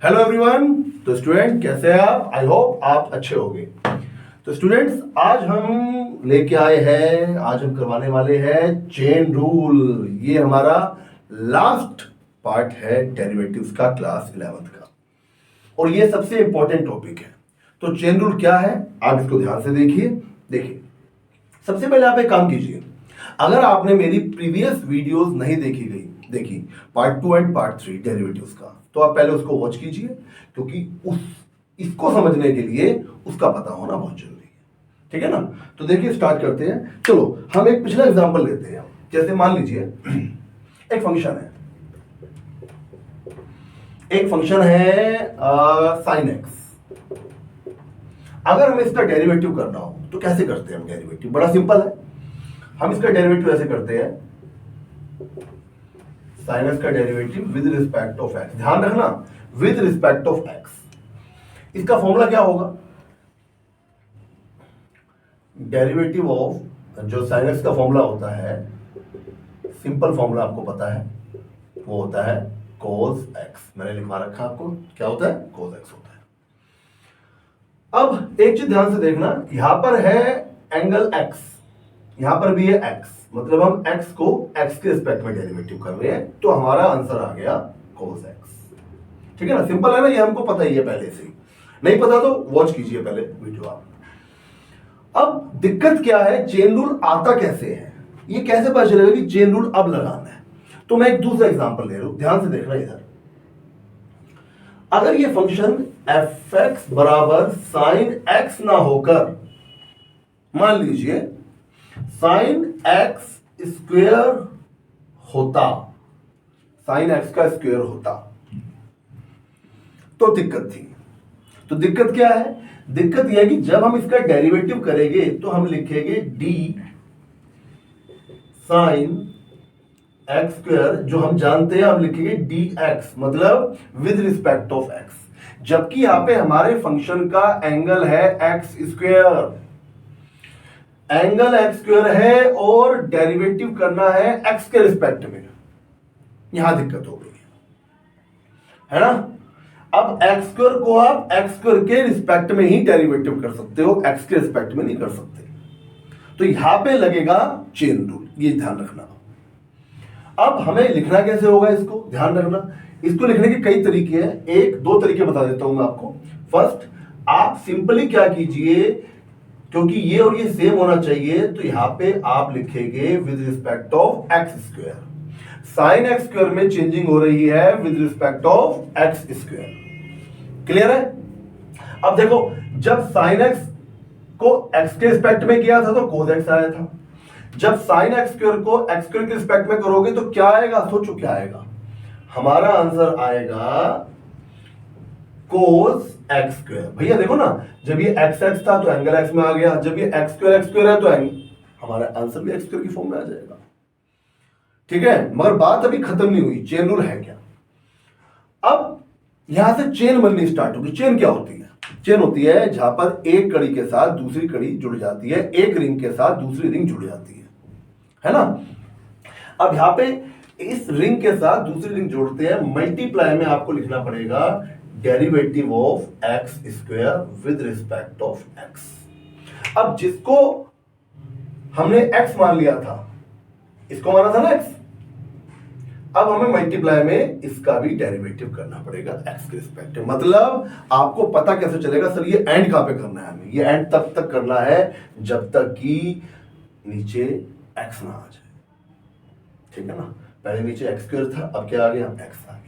Hello everyone. तो student कैसे हैं आप? आई होप आप अच्छे होंगे। तो स्टूडेंट्स आज हम लेके आए हैं, आज हम करवाने वाले हैं चेन रूल। ये हमारा लास्ट पार्ट है डेरिवेटिव्स का क्लास 11th का, और ये सबसे इंपॉर्टेंट टॉपिक है। तो चेन रूल क्या है आप इसको ध्यान से देखिए सबसे पहले आप एक काम कीजिए, अगर आपने मेरी प्रीवियस वीडियोस नहीं देखी पार्ट 2 एंड पार्ट 3 डेरिवेटिव्स का, तो आप पहले उसको वॉच कीजिए, क्योंकि इसको समझने के लिए उसका पता होना बहुत जरूरी है। ठीक है ना? तो देखिए स्टार्ट करते हैं। चलो हम एक पिछला एग्जांपल लेते हैं। जैसे मान लीजिए एक फंक्शन है sin x। अगर हमें इसका डेरिवेटिव करना हो तो कैसे करते हैं हम डेरिवेटिव? बड़ा सिंपल है, हम इसका डेरिवेटिव ऐसे करते हैं, sin x का derivative with respect of x। ध्यान रखना, विद रिस्पेक्ट ऑफ x। इसका फॉर्मूला क्या होगा? डेरिवेटिव ऑफ जो sin x का फॉर्मूला होता है, सिंपल फॉर्मूला आपको पता है, वो होता है cos x। मैंने लिखवा रखा आपको, क्या होता है? cos x होता है। अब एक चीज ध्यान से देखना, यहां पर है एंगल x, यहां पर भी है x, मतलब हम x को x के रिस्पेक्ट में डेरिवेटिव कर रहे हैं, तो हमारा आंसर आ गया cos x। ठीक है ना? सिंपल है ना? ये हमको पता ही है पहले से। नहीं पता तो वॉच कीजिए पहले वीडियो आप। अब दिक्कत क्या है, चेन रूल आता कैसे है, ये कैसे पता चलेगा कि चेन रूल अब लगाना है? तो मैं एक दूसरा एग्जांपल ले रहा हूं, ध्यान से देखना इधर। अगर ये फंक्शन fx बराबर sin x ना होकर, मान लीजिए sin x स्क्वेयर होता, sin x का स्क्वेयर होता, तो दिक्कत थी। तो दिक्कत क्या है? दिक्कत यह है कि जब हम इसका डेरिवेटिव करेंगे तो हम लिखेंगे d sin x स्क्वेयर, जो हम जानते हैं हम लिखेंगे dx, मतलब विद रिस्पेक्ट ऑफ x। जबकि यहां पे हमारे फंक्शन का एंगल है x square, angle x square है और डेरिवेटिव करना है x के रिस्पेक्ट में। यहां दिक्कत हो गई है ना? अब x स्क्वेयर को आप x स्क्वेयर के रिस्पेक्ट में ही डेरिवेटिव कर सकते हो, x के रिस्पेक्ट में नहीं कर सकते। तो यहां पे लगेगा चेन रूल, ये ध्यान रखना। अब हमें लिखना कैसे होगा इसको? ध्यान रखना, इसको लिखने के कई तरीके हैं, एक दो तरीके बता देता हूं मैं आपको। फर्स्ट, आप सिंपली क्या कीजिए, क्योंकि ये और ये सेम होना चाहिए, तो यहां पे आप लिखेंगे with respect of x square. Sine x square में चेंजिंग हो रही है with respect of x square. Clear है? अब देखो, जब साइन एक्स को एक्स के रिस्पेक्ट में किया था तो कोस एक्स आया था, जब साइन एक्स स्क्वायर को एक्स स्क्वायर के रिस्पेक्ट में करोगे तो क्या आएगा? सोचो क्या आएगा? हमारा आंसर आएगा कोस एक्स स्क्वायर। भैया देखो ना, जब ये एक्स एक्स था तो एंगल एक्स में आ गया, जब ये एक्स स्क्वायर है तो हमारा आंसर भी एक्स स्क्वायर की फॉर्म में आ जाएगा। ठीक है? मगर बात अभी खत्म नहीं हुई, चेन रूल है क्या? अब यहां से चेन बननी स्टार्ट होगी। चेन क्या होती है? चेन होती है जहां पर एक कड़ी के साथ दूसरी कड़ी जुड़ जाती है, एक रिंग के साथ दूसरी रिंग जुड़ जाती है ना? अब यहां पे इस रिंग के साथ दूसरी रिंग जोड़ते हैं, मल्टीप्लाई में आपको लिखना पड़ेगा derivative of x square with respect of x. अब जिसको हमने एक्स मान लिया था, इसको माना था ना एक्स, अब हमें मल्टीप्लाई में इसका भी डेरिवेटिव करना पड़ेगा एक्स के रिस्पेक्ट में। मतलब आपको पता कैसे चलेगा सर ये एंड कहां पे करना है? हमें ये एंड तब तक करना है जब तक कि नीचे एक्स ना आ जाए। ठीक है ना? पहले नीचे एक्स स्क्वायर था, अब क्या आ गया? एक्स आ गया।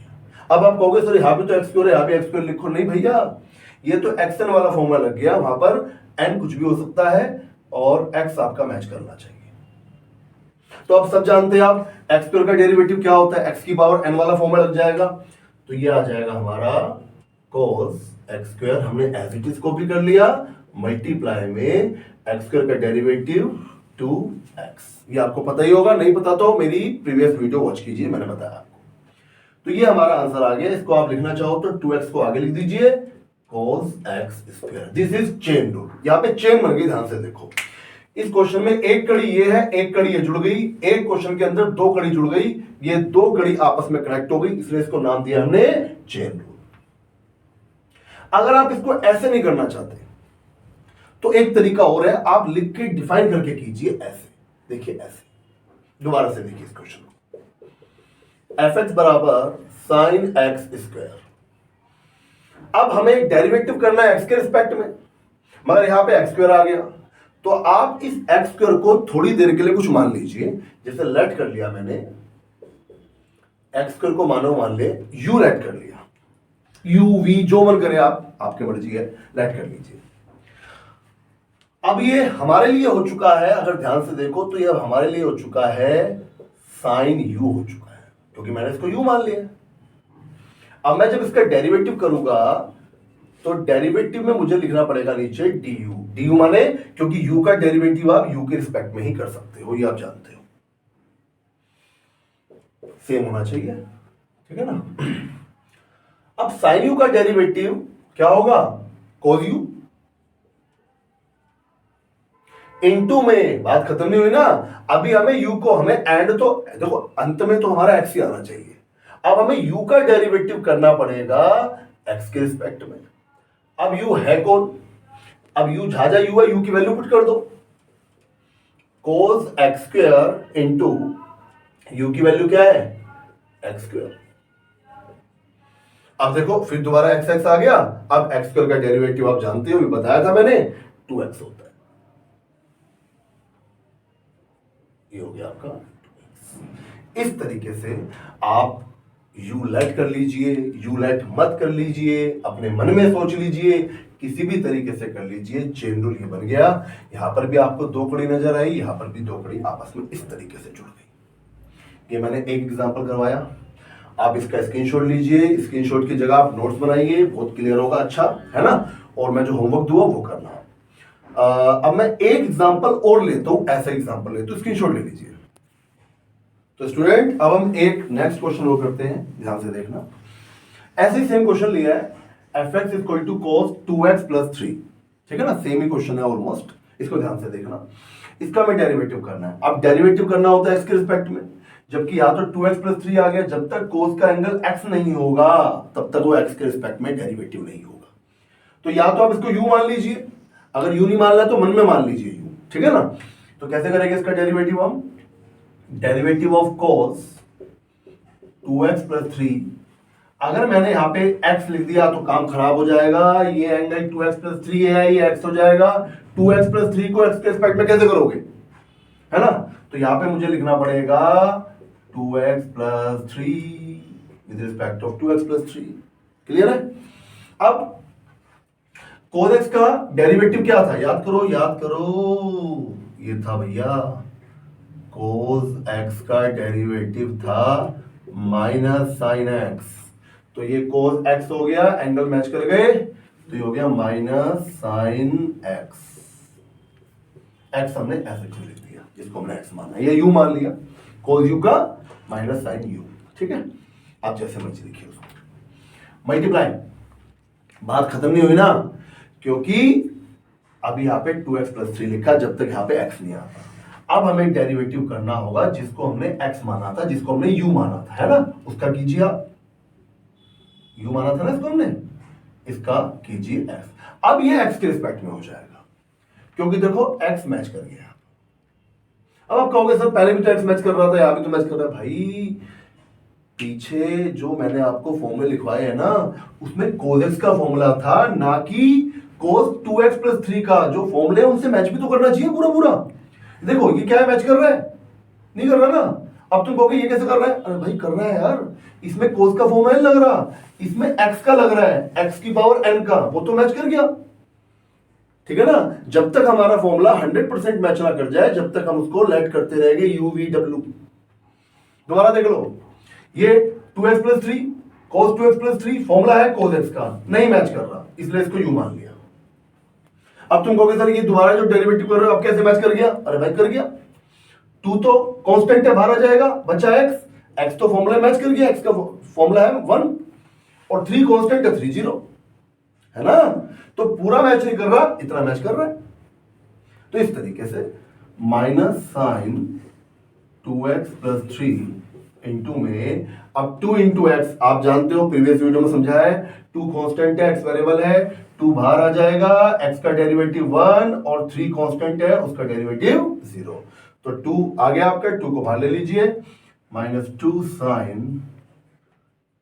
अब आप कहोगे सर यहां पे तो एक्स स्क्वायर है, यहां पे एक्स स्क्वायर लिखो। नहीं भैया, ये तो एक्सएन वाला फॉर्मूला लग गया, वहां पर एन कुछ भी हो सकता है और एक्स आपका मैच करना चाहिए। तो अब सब जानते हैं आप एक्स स्क्वायर का डेरिवेटिव क्या होता है, एक्स की पावर एन वाला फॉर्मूला लग जाएगा, तो ये आ जाएगा हमारा कोस एक्स स्क्वायर। हमने एज इट इज कॉपी कर लिया, मल्टीप्लाई में एक्स स्क्वायर का डेरिवेटिव 2x। ये आपको पता ही होगा, नहीं पता तो मेरी प्रीवियस वीडियो वॉच कीजिए, मैंने बताया आपको। तो ये हमारा आंसर आ गया। इसको आप लिखना चाहो तो 2x को आगे लिख दीजिए, cos x square. This is chain rule. यहां पे चेन बन गई, ध्यान से देखो। इस क्वेश्चन में एक कड़ी ये है, एक कड़ी ये जुड़ गई, एक क्वेश्चन के अंदर दो कड़ी जुड़ गई, ये दो कड़ी आपस में कनेक्ट हो गई, इसलिए इसको नाम दिया हमने चेन रूल। अगर आप इसको ऐसे नहीं करना चाहते तो एक तरीका और है, आप लिख के डिफाइन करके कीजिए ऐसे। देखिए ऐसे, दोबारा से देखिए इस क्वेश्चन को, एफ एक्स बराबर साइन एक्स स्क्वायर। अब हमें डेरिवेटिव करना है एक्स के रिस्पेक्ट में, मगर यहां पे एक्स स्क्वायर आ गया, तो आप इस एक्स स्क्वायर को थोड़ी देर के लिए कुछ मान लीजिए, जैसे लेट कर लिया मैंने, एक्स स्क्वायर को मान ले यू लेट कर लिया, यू वी जो मन करे आप, आपकी मर्जी है, लेट कर लीजिए। अब ये हमारे लिए हो चुका है, अगर ध्यान से देखो तो ये अब हमारे लिए हो चुका है साइन यू हो चुका है, क्योंकि मैंने इसको यू मान लिया। अब मैं जब इसका डेरिवेटिव करूंगा तो डेरिवेटिव में मुझे लिखना पड़ेगा नीचे डी यू। डी यू माने क्योंकि यू का डेरिवेटिव आप यू के रिस्पेक्ट में ही कर सकते हो, ये आप जानते हो, सेम होना चाहिए, ठीक है ना। अब साइन यू का डेरिवेटिव क्या होगा, कोस यू। इनटू में बात खत्म नहीं हुई ना, अभी हमें यू को, हमें एंड तो देखो अंत में तो हमारा एक्स ही आना चाहिए। अब हमें यू का डेरिवेटिव करना पड़ेगा एक्स के रिस्पेक्ट में। अब यू है कौन, अब यू जहां यू है, यू की वैल्यू पुट कर दो, cos x square into you की वैल्यू क्या है, एक्स स्क्वायर। अब देखो फिर दोबारा एक्स एक्स आ गया, अब एक्स स्क्वायर का डेरिवेटिव आप जानते हो, बताया था मैंने, 2x होता है, ये हो गया आपका 2x। इस तरीके से आप यू लेट कर लीजिए, यू लेट मत कर लीजिए, अपने मन में सोच लीजिए, किसी भी तरीके से कर लीजिए, चेन रूल ये बन गया। यहां पर भी आपको दो कड़ी नजर आई, यहां पर भी दो कड़ी आपस में इस तरीके से जुड़ गई। ये मैंने एक एग्जांपल करवाया, आप इसका स्क्रीनशॉट लीजिए, स्क्रीनशॉट की जगह आप नोट्स बनाइए, बहुत क्लियर होगा, अच्छा है ना। और मैं जो होमवर्क दूंगा वो करना। अब मैं एक एग्जांपल और लेता हूं, ऐसा एग्जांपल लेता हूं, स्क्रीनशॉट ले लीजिए। तो स्टूडेंट अब हम एक नेक्स्ट क्वेश्चन और करते हैं, ध्यान से देखना। ऐसे ही सेम क्वेश्चन लिया है, f x equal to cos 2x plus 3, ठीक है ना, सेम ही क्वेश्चन है ऑलमोस्ट, इसको ध्यान से देखना। इसका हमें डेरिवेटिव करना है। अब डेरिवेटिव करना होता है एक्स के रिस्पेक्ट में, जबकि या तो 2x प्लस 3 आ गया, जब तक कोस का एंगल x नहीं होगा तब तक वो x के रिस्पेक्ट में डेरिवेटिव नहीं होगा। तो या तो आप इसको u मान लीजिए, अगर u नहीं मान रहा तो मन में मान लीजिए u, ठीक है ना। तो कैसे करेंगे इसका डेरिवेटिव हम, derivative of cos 2x plus 3, अगर मैंने यहां पे x लिख दिया तो काम खराब हो जाएगा, ये एंगल 2x प्लस 3 है, ये x हो जाएगा। 2x प्लस 3 को x के रिस्पेक्ट में कैसे करोगे, है ना। तो यहां पे मुझे लिखना पड़ेगा 2x plus 3 with respect of 2x plus 3, clear है। अब cos x का डेरिवेटिव क्या था, याद करो, ये था भैया cos x का डेरिवेटिव था माइनस साइन x। तो ये cos x हो गया, एंगल मैच कर गए, तो ये हो गया माइनस साइन x। x हमने ऐसे क्यों लिख दिया, जिसको हमने x माना, ये u मान लिया, cos u का माइनस साइन u, ठीक है। आप जैसे मर्जी लिखिए उसको, मल्टीप्लाई, बात खत्म नहीं हुई ना, क्योंकि अब यहाँ पे 2x प्लस 3 लिखा, जब तक यहाँ पे x नहीं आता। अब हमें डेरिवेटिव करना होगा जिसको हमने x माना था, जिसको हमने u माना था, है ना, उसका कीजिए आप, u माना था ना इसको हमने, इसका कीजिए x। अब ये x के रिस्पेक्ट में हो जाएगा, क्योंकि देखो x मैच कर गया। अब आप कहोगे सर पहले भी तो x मैच कर रहा था, यहां भी तो मैच कर रहा है। भाई पीछे जो मैंने आपको फॉर्मूले लिखवाए हैं ना, उसमें cos x का फॉर्मूला था, ना कि cos 2x प्लस 3 का। जो फॉर्मूले हैं उनसे मैच भी तो करना चाहिए पूरा पूरा। देखो ये क्या है, मैच कर रहा है, नहीं कर रहा ना। अब तुम कहोगे ये कैसे कर रहा है, अरे भाई कर रहा है यार, इसमें cos का फॉर्मूला नहीं लग रहा, इसमें x का लग रहा है, x की पावर n का, वो तो मैच कर गया, ठीक है ना। जब तक हमारा फॉर्मूला 100% मैच ना कर जाए, जब तक हम उसको लेट करते रहेंगे u v w। दोबारा देख लो, ये 2x plus 3 cos 2x plus 3 formula है cos x का, नहीं मैच कर रहा, इसलिए इसको u मान लिया। अब तुम कहोगे सर ये दोबारा जो डेरिवेटिव कर रहे हो अब कैसे मैच कर गया, अरे भाई कर गया, 2 तो कांस्टेंट है, बाहर आ जाएगा, बचा x तो फॉर्मूला मैच कर गया, x का फॉर्मूला है 1 और 3 कांस्टेंट है 3 0, है ना। तो पूरा मैच नहीं कर रहा, इतना मैच कर रहा है। तो इस तरीके से minus sign 2x plus 3 into में, अब 2 इंटू एक्स, आप जानते हो प्रीवियस वीडियो में समझा है, 2 कांस्टेंट है, एक्स वेरिएबल है, 2 बाहर आ जाएगा, एक्स का डेरिवेटिव 1 और 3 कांस्टेंट है, उसका डेरिवेटिव 0। तो 2 आ गया आपका, 2 को बाहर ले लीजिए, -2 साइन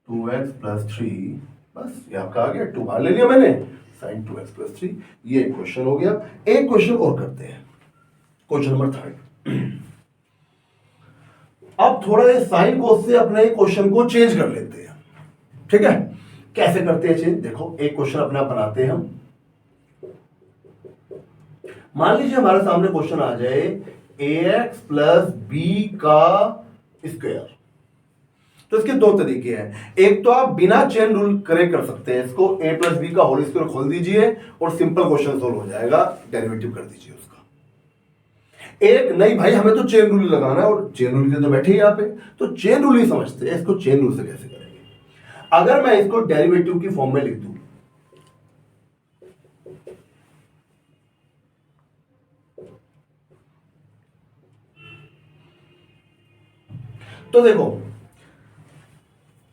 2x प्लस 3, बस ये आपका आ गया, 2 बाहर ले लिया मैंने, साइन 2x प्लस 3। ये क्वेश्चन हो गया। एक क्वेश्चन और करते हैं, क्वेश्चन नंबर 3। अब थोड़ा ये साइन कोस से अपने क्वेश्चन को चेंज कर लेते हैं, ठीक है? कैसे करते हैं चेंज, देखो एक क्वेश्चन अपना बनाते हैं हम। मान लीजिए हमारे सामने क्वेश्चन आ जाए ax प्लस बी का स्क्वायर। तो इसके दो तरीके हैं, एक तो आप बिना चेन रूल करे कर सकते हैं इसको, a प्लस बी का होल स्क्वायर खोल दीजिए और सिंपल क्वेश्चन सोल्व हो जाएगा, डेरिवेटिव कर दीजिए उसका। एक नहीं भाई, हमें तो चेन रूल लगाना है और चेन रूल के तो बैठे ही यहाँ पे, तो चेन रूल ही समझते हैं, इसको चेन रूल से कैसे करेंगे। अगर मैं इसको डेरिवेटिव की फॉर्म में लिख दूं, तो देखो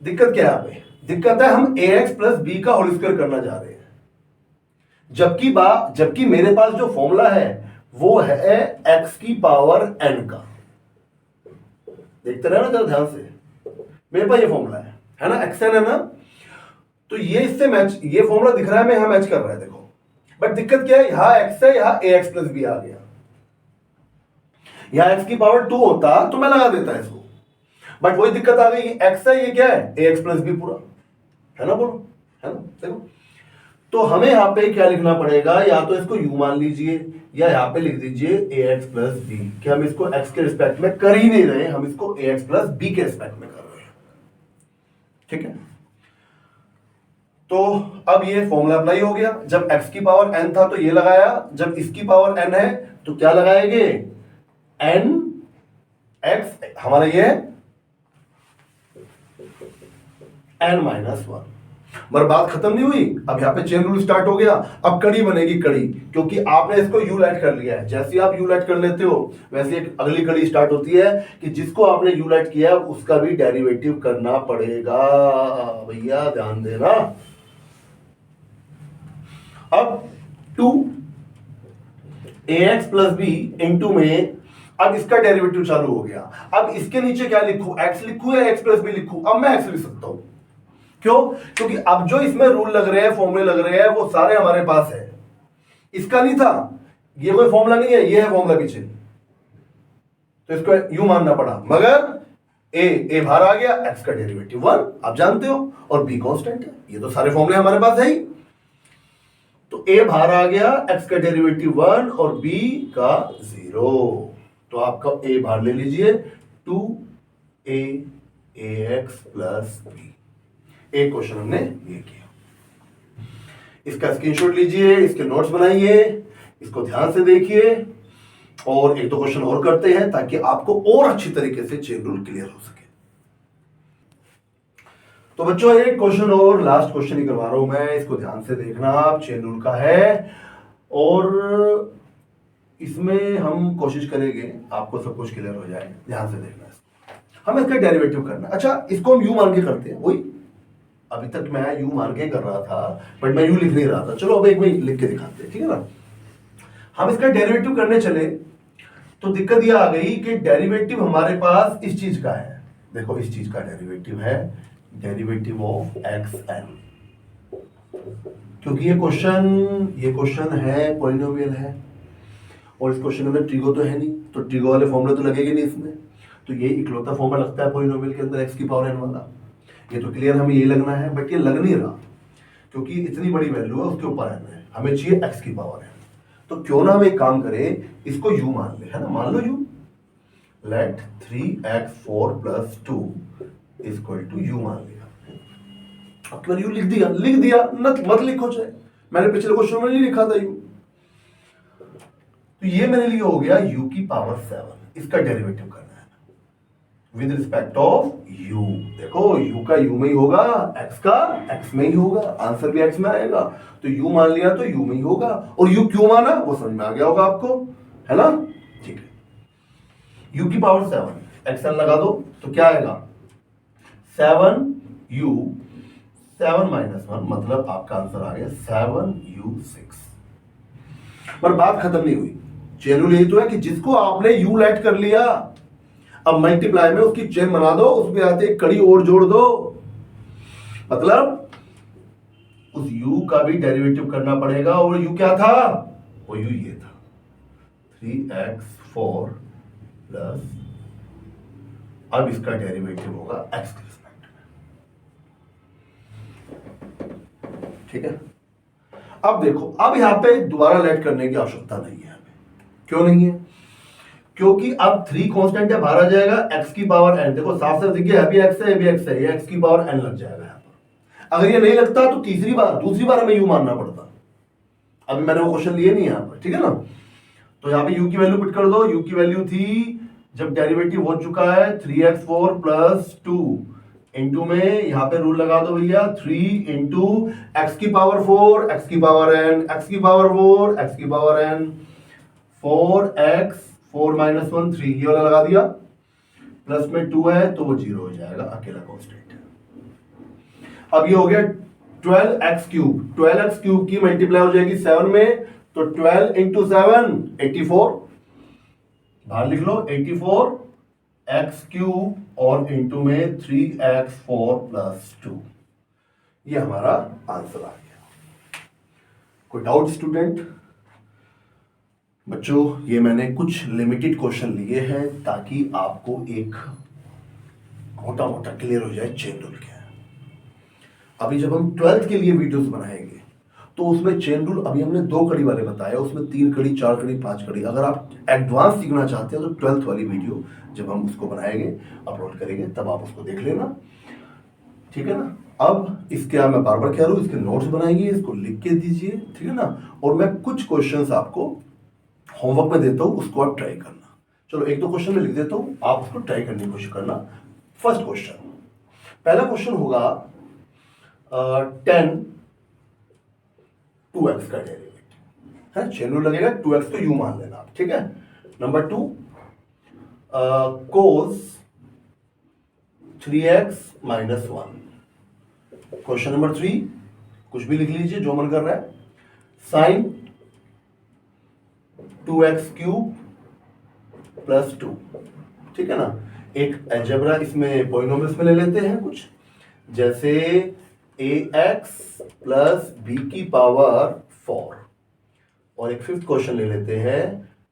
दिक्कत क्या है यहाँ पे, दिक्कत है हम ax प्लस बी का होल स्क्वायर करना चाह रहे हैं, जबकि मेरे पास जो फॉर्मूला है वो है x की पावर n का। देखते रहे ना जरा ध्यान से, मेरे पास ये फॉर्मूला है ना, xn है ना, तो ये इससे मैच, ये फॉर्मूला दिख रहा है, मैं यहां मैच कर रहा है देखो। बट दिक्कत क्या है, यहां x है, यहां ax प्लस बी आ गया, यहां x की पावर 2 होता तो मैं लगा देता इसको, बट वही दिक्कत आ गई, x है, ये क्या है ax प्लस बी पूरा, है ना, बोलो, है ना, देखो। तो हमें यहां पे क्या लिखना पड़ेगा, या तो इसको u मान लीजिए या यहां पे लिख दीजिए ax प्लस बी, कि हम इसको x के रिस्पेक्ट में कर ही नहीं रहे, हम इसको ax प्लस बी के रिस्पेक्ट में कर रहे हैं, ठीक है। तो अब ये फॉर्मूला अप्लाई हो गया, जब x की पावर n था तो ये लगाया, जब इसकी पावर n है तो क्या लगाएंगे, n x, हमारा ये है n माइनस 1। मगर बात खत्म नहीं हुई, अब यहां पे चेन रूल स्टार्ट हो गया, अब कड़ी बनेगी कड़ी, क्योंकि आपने इसको यू लाइट कर लिया है। जैसे आप यू लाइट कर लेते हो वैसे एक अगली कड़ी स्टार्ट होती है कि जिसको आपने यू लाइट किया उसका भी डेरिवेटिव करना पड़ेगा, भैया ध्यान देना। अब 2 ax प्लस बी इंटू में, अब इसका डेरिवेटिव चालू हो गया, अब इसके नीचे क्या लिखूं, x लिखूं या x प्लस बी लिखूं, अब मैं x लिख सकता हूं, क्यों, क्योंकि अब जो इसमें रूल लग रहे हैं, फॉर्मूले लग रहे हैं, वो सारे हमारे पास है, इसका नहीं था, ये कोई फॉर्मूला नहीं है, ये है फॉर्मूला पीछे, तो इसको यू मानना पड़ा, मगर a बाहर आ गया, x का डेरिवेटिव 1 आप जानते हो, और b कांस्टेंट है, ये तो सारे फॉर्मूले हमारे पास है ही, तो a बाहर आ गया, x का डेरिवेटिव 1 और b का 0, तो आपका a बाहर ले लीजिए, 2a ax प्लस b। एक क्वेश्चन हमने ये किया, इसका स्क्रीनशॉट लीजिए, इसके नोट्स बनाइए, इसको ध्यान से देखिए, और एक दो क्वेश्चन और करते हैं ताकि आपको और अच्छी तरीके से चेन रूल क्लियर हो सके। तो बच्चों एक क्वेश्चन और, लास्ट क्वेश्चन ही करवा रहा हूं मैं, इसको ध्यान से देखना, आप चेन रूल का है और इसमें हम कोशिश करेंगे आपको सब कुछ क्लियर हो जाए, ध्यान से देखना इसको। हमें इसका डेरिवेटिव करना, अच्छा इसको हम यू मान के करते हैं, वही अभी तक मैं यू मान के कर रहा था बट मैं यू लिख नहीं रहा था, चलो अब एक बार लिख के दिखाते हैं, ठीक है ना। हम इसका डेरिवेटिव करने चले तो दिक्कत यह आ गई कि डेरिवेटिव हमारे पास इस चीज का है, देखो इस चीज का डेरिवेटिव है, डेरिवेटिव ऑफ एक्स एन, क्योंकि ये क्वेश्चन है पॉलिनोमियल है और इस क्वेश्चन के अंदर ट्रिगो तो है नहीं, तो ट्रिगो वाले फॉर्मूले तो लगेंगे नहीं इसमें, तो ये इकलौता फॉर्मूला लगता है पॉलिनोमियल के अंदर x की पावर n वाला, ये तो क्लियर हमें ये लगना है, बट ये लग नहीं रहा क्योंकि इतनी बड़ी वैल्यू है, उसके ऊपर n है, हमें चाहिए x की पावर n। तो क्यों ना हम एक काम करें, इसको u मान ले, है ना, मान लो u, let 3x4 plus 2 equal to u मान लिया, अब केवल u लिख दिया, मत लिखो चाहे, मैंने पिछले क्वेश्चन में नहीं लिखा था u, तो ये मेरे लिए हो गया u की पावर 7, इसका डेरिवेटिव करना है विद रिस्पेक्ट ऑफ u। देखो u का u में ही होगा, x का x में ही होगा, आंसर भी x में आएगा, तो u मान लिया तो u में ही होगा, और u क्यों माना वो समझ में आ गया होगा आपको, है ना, ठीक है। u की पावर 7 xn लगा दो तो क्या आएगा 7u 7 माइनस 1, मतलब आपका आंसर आ गया 7u6। पर बात खत्म नहीं हुई। चेन रूल यही तो है कि जिसको आपने u लेट कर लिया, अब मल्टीप्लाई में उसकी चेन बना दो, उसमें आते एक कड़ी और जोड़ दो, मतलब उस u का भी डेरिवेटिव करना पड़ेगा। और u क्या था? वो u ये था 3x4 प्लस, अब इसका डेरिवेटिव होगा x के रिस्पेक्ट में। ठीक है, अब देखो, अब यहां पे दोबारा लेट करने की आवश्यकता नहीं है हमें। क्यों नहीं है? क्योंकि अब 3 कांस्टेंट है, बाहर आ जाएगा x की पावर n। देखो साफ साफ दिखिए, अभी x है, ये भी x है, ये x की पावर n लग जाएगा यहां पर। अगर ये नहीं लगता तो दूसरी बार हमें u मानना पड़ता। अभी मैंने वो क्वेश्चन लिए नहीं यहां पर, ठीक है ना। तो यहां पे u की वैल्यू पुट कर दो। u की वैल्यू थी, जब डेरिवेटिव हो चुका है 3x4 प्लस 2 इंटू में यहां पे रूल लगा दो भैया, 3 इंटू एक्स की पावर 4, एक्स की पावर n, एक्स की पावर 4, एक्स की पावर n, 4x 4 माइनस 1 3, ये वाला लगा दिया। प्लस में 2 है तो वो 0 हो जाएगा, अकेला कांस्टेंट है। अब ये हो गया 12x क्यूब। 12x क्यूब की मल्टीप्लाई हो जाएगी 7 में, तो 12 इंटू 7 84, बाहर लिख लो 84 एक्स क्यूब और इंटू में 3x4 प्लस 2। ये हमारा आंसर आ गया। कोई डाउट स्टूडेंट? बच्चों, ये मैंने कुछ लिमिटेड क्वेश्चन लिए हैं ताकि आपको एक मोटा मोटा क्लियर हो जाए चेन रूल क्या है। अभी जब हम 12th के लिए वीडियोस बनाएंगे तो उसमें चेन रूल, अभी हमने 2 कड़ी वाले बताया, उसमें 3 कड़ी, 4 कड़ी, 5 कड़ी। अगर आप एडवांस सीखना चाहते हैं तो 12th वाली वीडियो जब हम उसको बनाएंगे, अपलोड करेंगे, तब आप उसको देख लेना, ठीक है ना। अब इसके मैं बार बार कह रहा हूं, इसके नोट्स बनाइए, इसको लिख के दीजिए, ठीक है ना। और मैं कुछ क्वेश्चंस आपको होमवर्क में देता हूं, उसको आप ट्राई करना। चलो 1-2 क्वेश्चन में लिख देता हूं, आप उसको ट्राई करने की कोशिश करना। फर्स्ट क्वेश्चन, पहला क्वेश्चन होगा 10 2x का डेरिवेटिव है, चेन रूल लगेगा 2x को u मान लेना आप, ठीक है। Number 2 cos 3x minus 1। Question number 3, कुछ भी लिख लीजिए जो मन कर रहा है, साइन 2x क्यूब प्लस 2, ठीक है ना। एक अलजेब्रा इसमें पॉलिनोमियल्स में ले लेते हैं कुछ, जैसे ax प्लस b की पावर 4, और एक फिफ्थ क्वेश्चन ले लेते हैं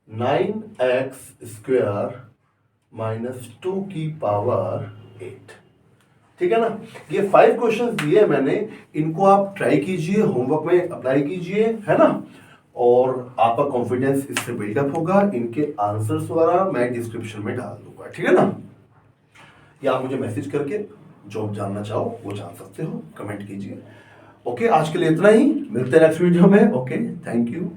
9x स्क्वायर माइनस 2 की पावर 8, ठीक है ना। ये 5 क्वेश्चंस दिए मैंने, इनको आप ट्राई कीजिए, होमवर्क में अप्लाई कीजिए, है ना। और आपका कॉन्फिडेंस इससे बिल्डअप होगा। इनके आंसर्स द्वारा मैं डिस्क्रिप्शन में डाल दूंगा, ठीक है ना। या आप मुझे मैसेज करके जो आप जानना चाहो वो जान सकते हो, कमेंट कीजिए। ओके, आज के लिए इतना ही, मिलते हैं नेक्स्ट वीडियो में। Okay, thank you.